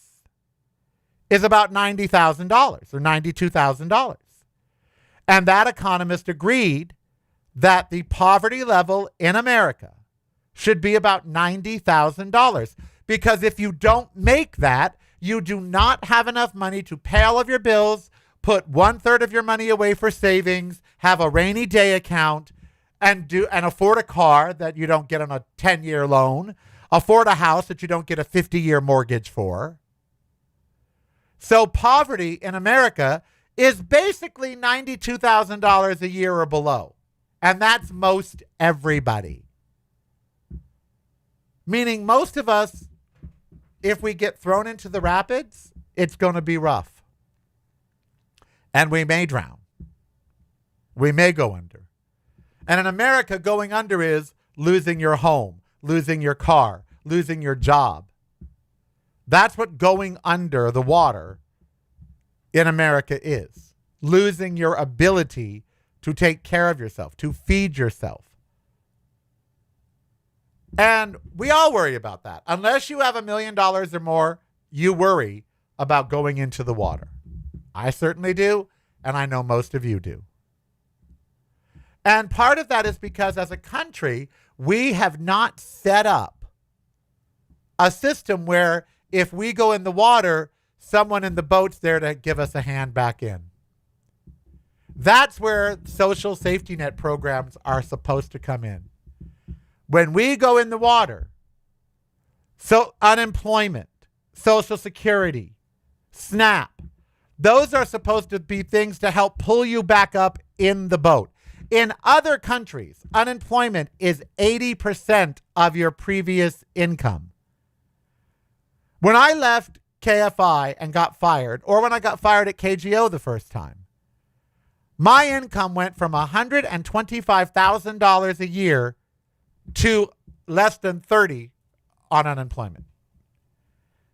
[SPEAKER 2] is about $90,000 or $92,000. And that economist agreed that the poverty level in America should be about $90,000. Because if you don't make that, you do not have enough money to pay all of your bills, put 1/3 of your money away for savings, have a rainy day account, and afford a car that you don't get on a 10-year loan, afford a house that you don't get a 50-year mortgage for. So poverty in America is basically $92,000 a year or below. And that's most everybody. Meaning most of us, if we get thrown into the rapids, it's going to be rough. And we may drown. We may go under. And in America, going under is losing your home, losing your car, losing your job. That's what going under the water in America is. Losing your ability to take care of yourself, to feed yourself. And we all worry about that. Unless you have $1 million or more, you worry about going into the water. I certainly do, and I know most of you do. And part of that is because as a country, we have not set up a system where if we go in the water, someone in the boat's there to give us a hand back in. That's where social safety net programs are supposed to come in. When we go in the water, so unemployment, Social Security, SNAP, those are supposed to be things to help pull you back up in the boat. In other countries, unemployment is 80% of your previous income. When I left KFI and got fired, or when I got fired at KGO the first time, my income went from $125,000 a year to less than 30 on unemployment.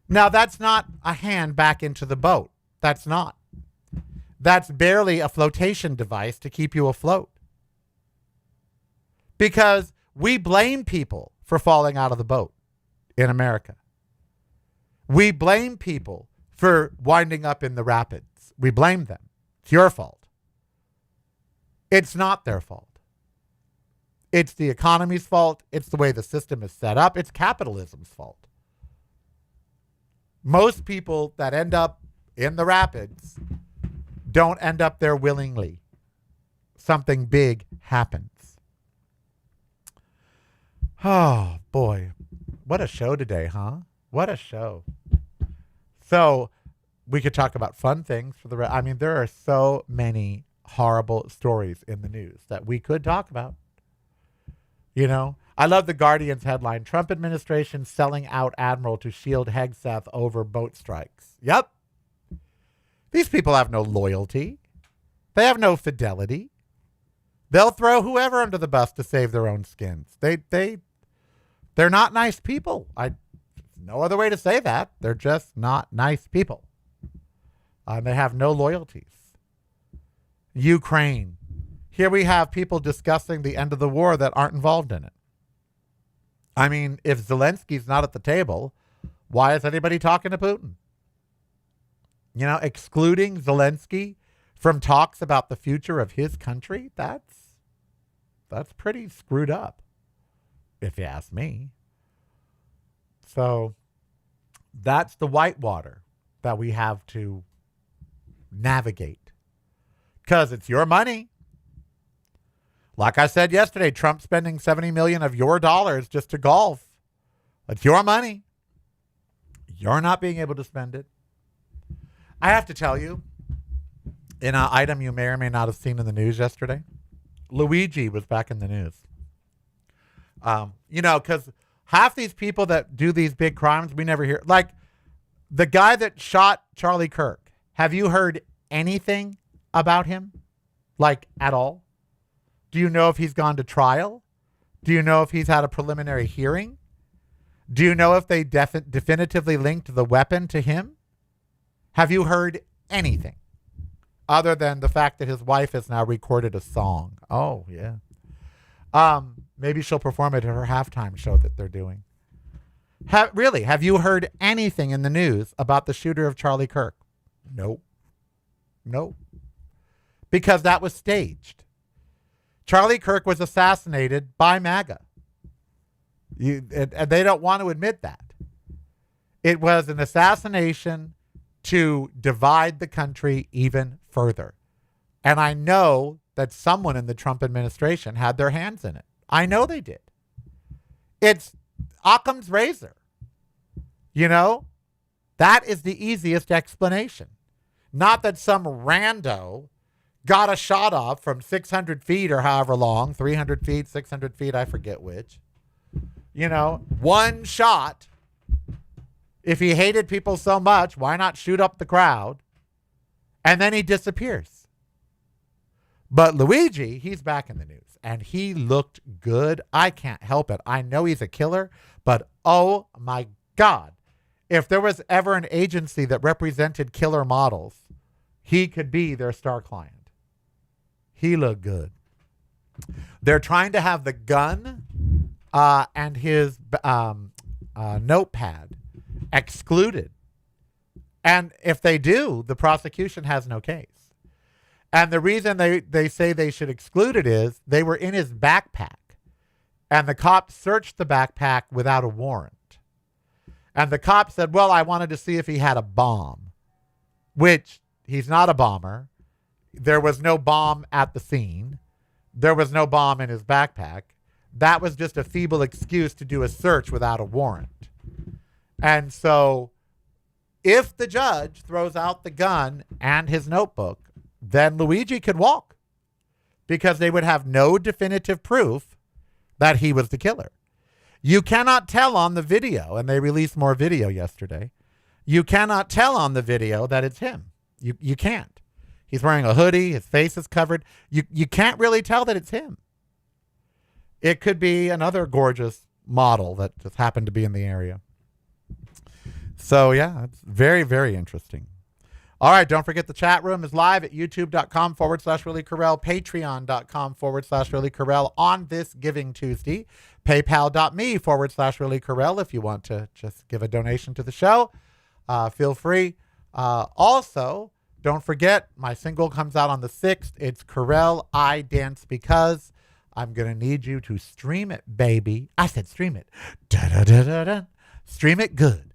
[SPEAKER 2] Now, that's not a hand back into the boat. That's not. That's barely a flotation device to keep you afloat. Because we blame people for falling out of the boat in America. We blame people for winding up in the rapids. We blame them. It's your fault. It's not their fault. It's the economy's fault. It's the way the system is set up. It's capitalism's fault. Most people that end up in the rapids don't end up there willingly. Something big happens. Oh, boy. What a show today, huh? What a show. So we could talk about fun things for the rest. I mean, there are so many horrible stories in the news that we could talk about. You know, I love the Guardian's headline, Trump administration selling out Admiral to shield Hegseth over boat strikes. Yep. These people have no loyalty. They have no fidelity. They'll throw whoever under the bus to save their own skins. They're not nice people. No other way to say that. They're just not nice people. They have no loyalties. Ukraine. Here we have people discussing the end of the war that aren't involved in it. I mean, if Zelensky's not at the table, why is anybody talking to Putin? You know, excluding Zelensky from talks about the future of his country, that's pretty screwed up, if you ask me. So that's the whitewater that we have to navigate, because it's your money. Like I said yesterday, Trump spending $70 million of your dollars just to golf. It's your money. You're not being able to spend it. I have to tell you, in an item you may or may not have seen in the news yesterday, Luigi was back in the news. Because half these people that do these big crimes, we never hear. Like the guy that shot Charlie Kirk. Have you heard anything about him? Like at all? Do you know if he's gone to trial? Do you know if he's had a preliminary hearing? Do you know if they definitively linked the weapon to him? Have you heard anything other than the fact that his wife has now recorded a song? Oh, yeah. Maybe she'll perform it at her halftime show that they're doing. Really, have you heard anything in the news about the shooter of Charlie Kirk? Nope. Because that was staged. Charlie Kirk was assassinated by MAGA. And they don't want to admit that. It was an assassination to divide the country even further. And I know that someone in the Trump administration had their hands in it. I know they did. It's Occam's razor. You know, that is the easiest explanation. Not that some rando got a shot off from 600 feet or however long, 300 feet, 600 feet, I forget which. You know, one shot. If he hated people so much, why not shoot up the crowd? And then he disappears. But Luigi, he's back in the news, and he looked good. I can't help it. I know he's a killer, but oh my God. If there was ever an agency that represented killer models, he could be their star client. He looked good. They're trying to have the gun and his notepad excluded. And if they do, the prosecution has no case. And the reason they say they should exclude it is they were in his backpack. And the cops searched the backpack without a warrant. And the cop said, well, I wanted to see if he had a bomb, which he's not a bomber. There was no bomb at the scene. There was no bomb in his backpack. That was just a feeble excuse to do a search without a warrant. And so if the judge throws out the gun and his notebook, then Luigi could walk because they would have no definitive proof that he was the killer. You cannot tell on the video, and they released more video yesterday. You cannot tell on the video that it's him. You can't. He's wearing a hoodie. His face is covered. You can't really tell that it's him. It could be another gorgeous model that just happened to be in the area. So, yeah, it's very, very interesting. All right, don't forget the chat room is live at youtube.com/Really Karel, patreon.com/Really Karel on this Giving Tuesday, paypal.me/Really Karel if you want to just give a donation to the show. Feel free. Also, don't forget, my single comes out on the 6th. It's Karel, I Dance Because. I'm going to need you to stream it, baby. I said stream it. Da-da-da-da-da. Stream it good.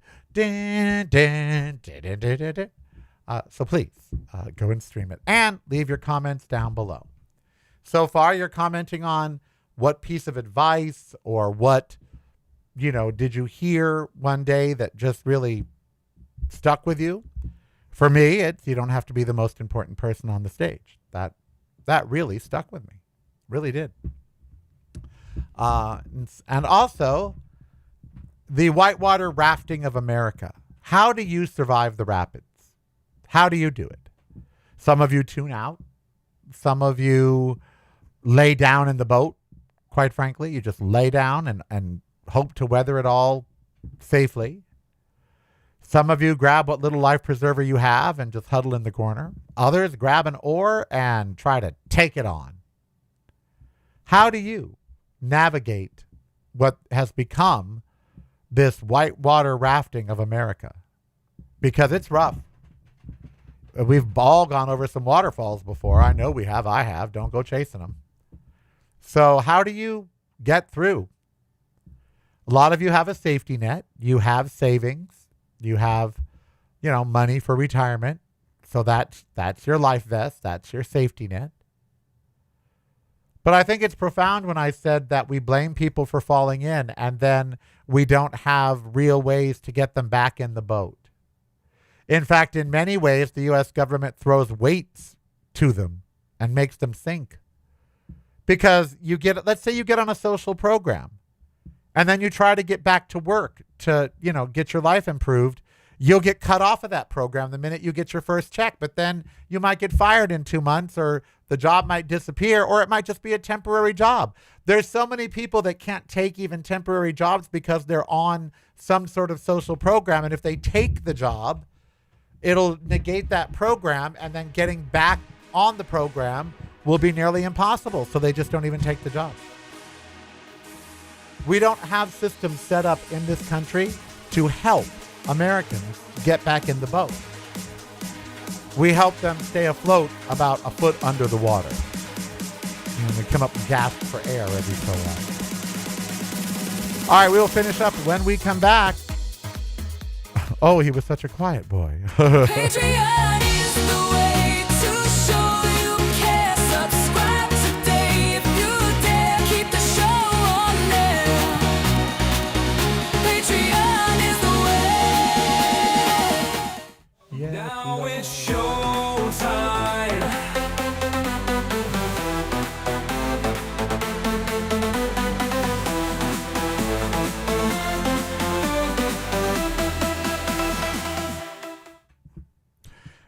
[SPEAKER 2] So please go and stream it and leave your comments down below. So far, you're commenting on what piece of advice or what, did you hear one day that just really stuck with you? For me, it's you don't have to be the most important person on the stage. That really stuck with me. Really did. And also, the whitewater rafting of America. How do you survive the rapids? How do you do it? Some of you tune out. Some of you lay down in the boat. Quite frankly, you just lay down and hope to weather it all safely. Some of you grab what little life preserver you have and just huddle in the corner. Others grab an oar and try to take it on. How do you navigate what has become this whitewater rafting of America, because it's rough. We've all gone over some waterfalls before. I know we have. I have. Don't go chasing them. So how do you get through? A lot of you have a safety net. You have savings. You have, money for retirement. So that's your life vest. That's your safety net. But I think it's profound when I said that we blame people for falling in and then we don't have real ways to get them back in the boat. In fact, in many ways, the U.S. government throws weights to them and makes them sink. Because let's say you get on a social program and then you try to get back to work to, get your life improved. You'll get cut off of that program the minute you get your first check, but then you might get fired in 2 months, or the job might disappear, or it might just be a temporary job. There's so many people that can't take even temporary jobs because they're on some sort of social program. And if they take the job, it'll negate that program, and then getting back on the program will be nearly impossible. So they just don't even take the job. We don't have systems set up in this country to help Americans get back in the boat. We help them stay afloat about a foot under the water. And they come up and gasp for air every so often. All right, we will finish up when we come back. Oh, he was such a quiet boy.
[SPEAKER 1] Patreon is the way to show you care. Subscribe today if you dare. Keep the show on there. Patreon is the way.
[SPEAKER 2] Yeah,
[SPEAKER 1] now it's showtime.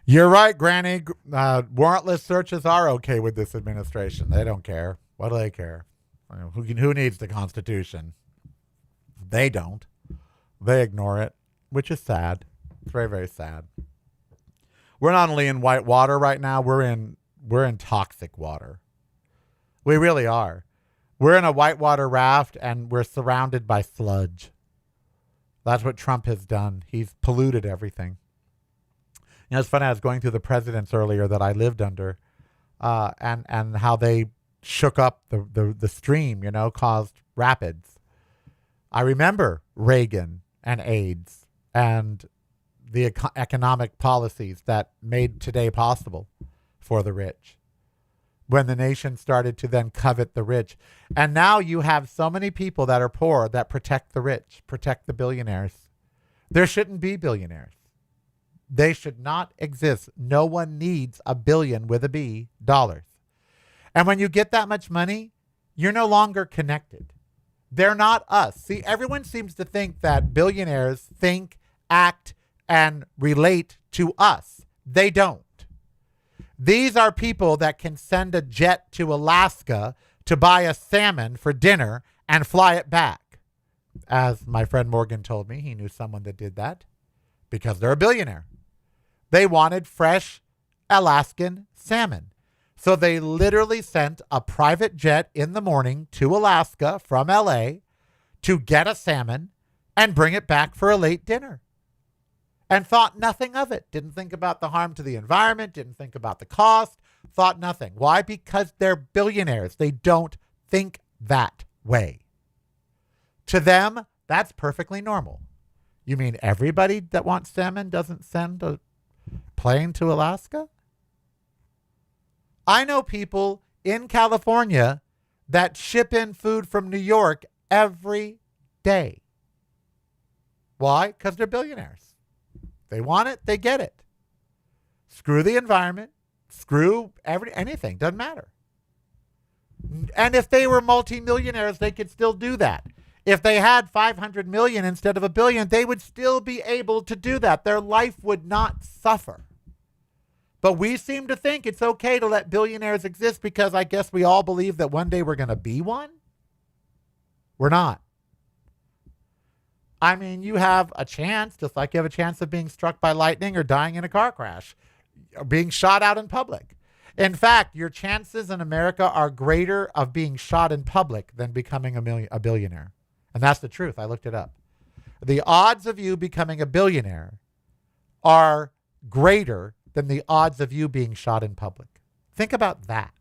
[SPEAKER 2] You're right, Granny. Warrantless searches are okay with this administration. They don't care. What do they care? Who needs the Constitution? They don't. They ignore it, which is sad. It's very, very sad. We're not only in white water right now, we're in toxic water. We really are. We're in a whitewater raft and we're surrounded by sludge. That's what Trump has done. He's polluted everything. It's funny, I was going through the presidents earlier that I lived under, and how they shook up the stream, caused rapids. I remember Reagan and AIDS and the economic policies that made today possible for the rich, when the nation started to then covet the rich. And now you have so many people that are poor that protect the rich, protect the billionaires. There shouldn't be billionaires. They should not exist. No one needs $1 billion with a B dollars. And when you get that much money, you're no longer connected. They're not us. See, everyone seems to think that billionaires think, act, and relate to us. They don't. These are people that can send a jet to Alaska to buy a salmon for dinner and fly it back. As my friend Morgan told me, he knew someone that did that because they're a billionaire. They wanted fresh Alaskan salmon. So they literally sent a private jet in the morning to Alaska from LA to get a salmon and bring it back for a late dinner. And thought nothing of it. Didn't think about the harm to the environment. Didn't think about the cost. Thought nothing. Why? Because they're billionaires. They don't think that way. To them, that's perfectly normal. You mean everybody that wants salmon doesn't send a plane to Alaska? I know people in California that ship in food from New York every day. Why? Because they're billionaires. They want it, they get it. Screw the environment, screw anything, doesn't matter. And if they were multimillionaires, they could still do that. If they had 500 million instead of $1 billion, they would still be able to do that. Their life would not suffer. But we seem to think it's okay to let billionaires exist because I guess we all believe that one day we're going to be one. We're not. I mean, you have a chance, just like you have a chance of being struck by lightning or dying in a car crash, or being shot out in public. In fact, your chances in America are greater of being shot in public than becoming a billionaire. And that's the truth. I looked it up. The odds of you becoming a billionaire are greater than the odds of you being shot in public. Think about that.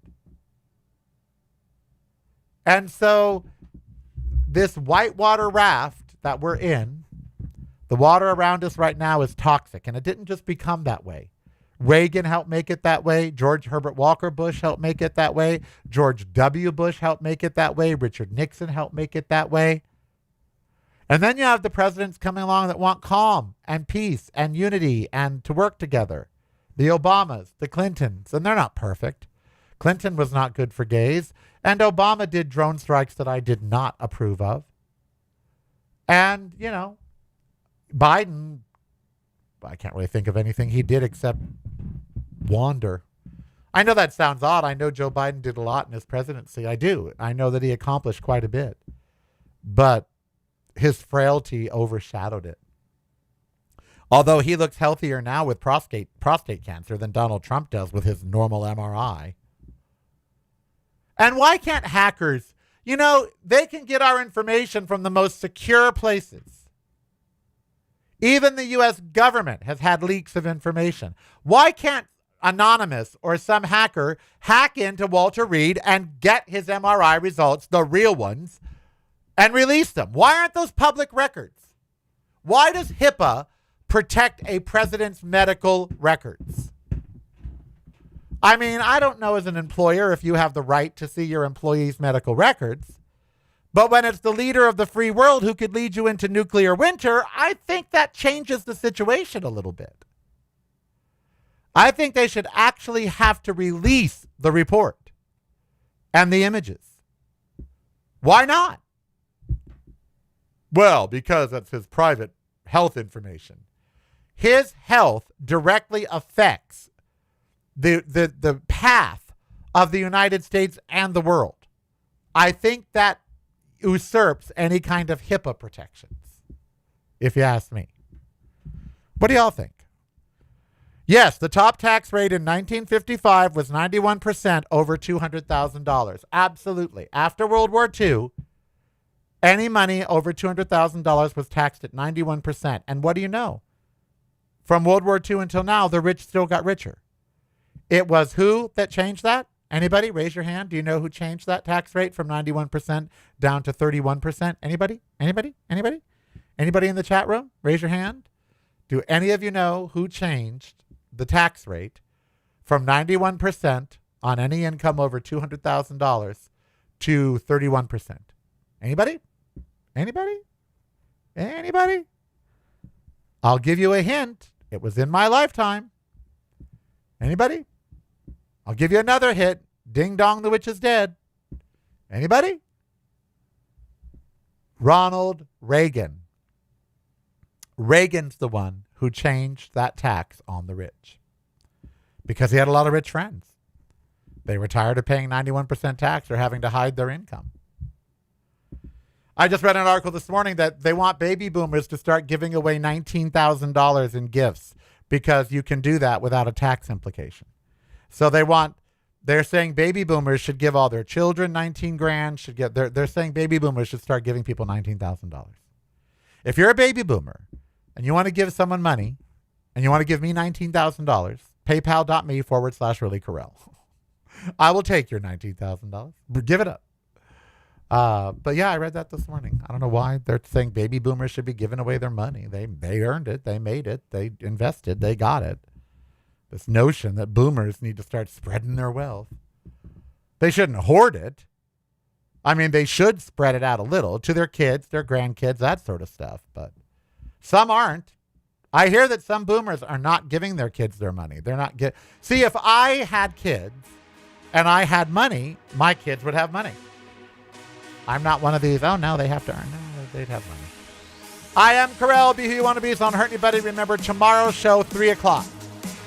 [SPEAKER 2] And so this whitewater raft that we're in, the water around us right now is toxic, and it didn't just become that way. Reagan helped make it that way. George Herbert Walker Bush helped make it that way. George W. Bush helped make it that way. Richard Nixon helped make it that way. And then you have the presidents coming along that want calm and peace and unity and to work together. The Obamas, the Clintons, and they're not perfect. Clinton was not good for gays, and Obama did drone strikes that I did not approve of. And, you know, Biden, I can't really think of anything he did except wander. I know that sounds odd. I know Joe Biden did a lot in his presidency. I do. I know that he accomplished quite a bit. But his frailty overshadowed it. Although he looks healthier now with prostate cancer than Donald Trump does with his normal MRI. And why can't hackers, you know, they can get our information from the most secure places. Even the U.S. government has had leaks of information. Why can't Anonymous or some hacker hack into Walter Reed and get his MRI results, the real ones, and release them? Why aren't those public records? Why does HIPAA protect a president's medical records? I mean, I don't know as an employer if you have the right to see your employees' medical records, but when it's the leader of the free world who could lead you into nuclear winter, I think that changes the situation a little bit. I think they should actually have to release the report and the images. Why not? Well, because that's his private health information. His health directly affects the path of the United States and the world. I think that usurps any kind of HIPAA protections, if you ask me. What do y'all think? Yes, the top tax rate in 1955 was 91% over $200,000. Absolutely. After World War II, any money over $200,000 was taxed at 91%. And what do you know? From World War II until now, the rich still got richer. It was who that changed that? Anybody? Raise your hand. Do you know who changed that tax rate from 91% down to 31%? Anybody? Anybody? Anybody? Anybody in the chat room? Raise your hand. Do any of you know who changed the tax rate from 91% on any income over $200,000 to 31%? Anybody? Anybody? Anybody? I'll give you a hint. It was in my lifetime. Anybody? I'll give you another hint. Ding dong, the witch is dead. Anybody? Ronald Reagan. Reagan's the one who changed that tax on the rich because he had a lot of rich friends. They were tired of paying 91% tax or having to hide their income. I just read an article this morning that they want baby boomers to start giving away $19,000 in gifts because you can do that without a tax implication. So they're saying baby boomers should give all their children 19 grand, they're saying baby boomers should start giving people $19,000. If you're a baby boomer and you want to give someone money and you want to give me $19,000, paypal.me/Really Karel. I will take your $19,000. Give it up. But yeah, I read that this morning. I don't know why they're saying baby boomers should be giving away their money. They earned it. They made it. They invested. They got it. This notion that boomers need to start spreading their wealth. They shouldn't hoard it. I mean, they should spread it out a little to their kids, their grandkids, that sort of stuff. But some aren't. I hear that some boomers are not giving their kids their money. They're not See, if I had kids and I had money, my kids would have money. I'm not one of these, oh, no, they have to earn. No, they'd have money. I am Karel. Be who you want to be. So don't hurt anybody. Remember, tomorrow's show, 3 o'clock.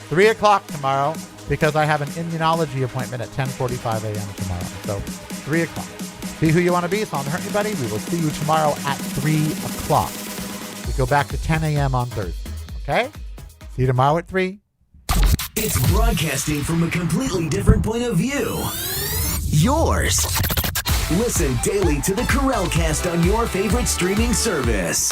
[SPEAKER 2] 3 o'clock tomorrow because I have an immunology appointment at 10:45 a.m. tomorrow. So 3 o'clock. Be who you want to be. So don't hurt anybody. We will see you tomorrow at 3 o'clock. We go back to 10 a.m. on Thursday. Okay? See you tomorrow at 3.
[SPEAKER 3] It's broadcasting from a completely different point of view. Yours. Listen daily to the Karel Cast on your favorite streaming service.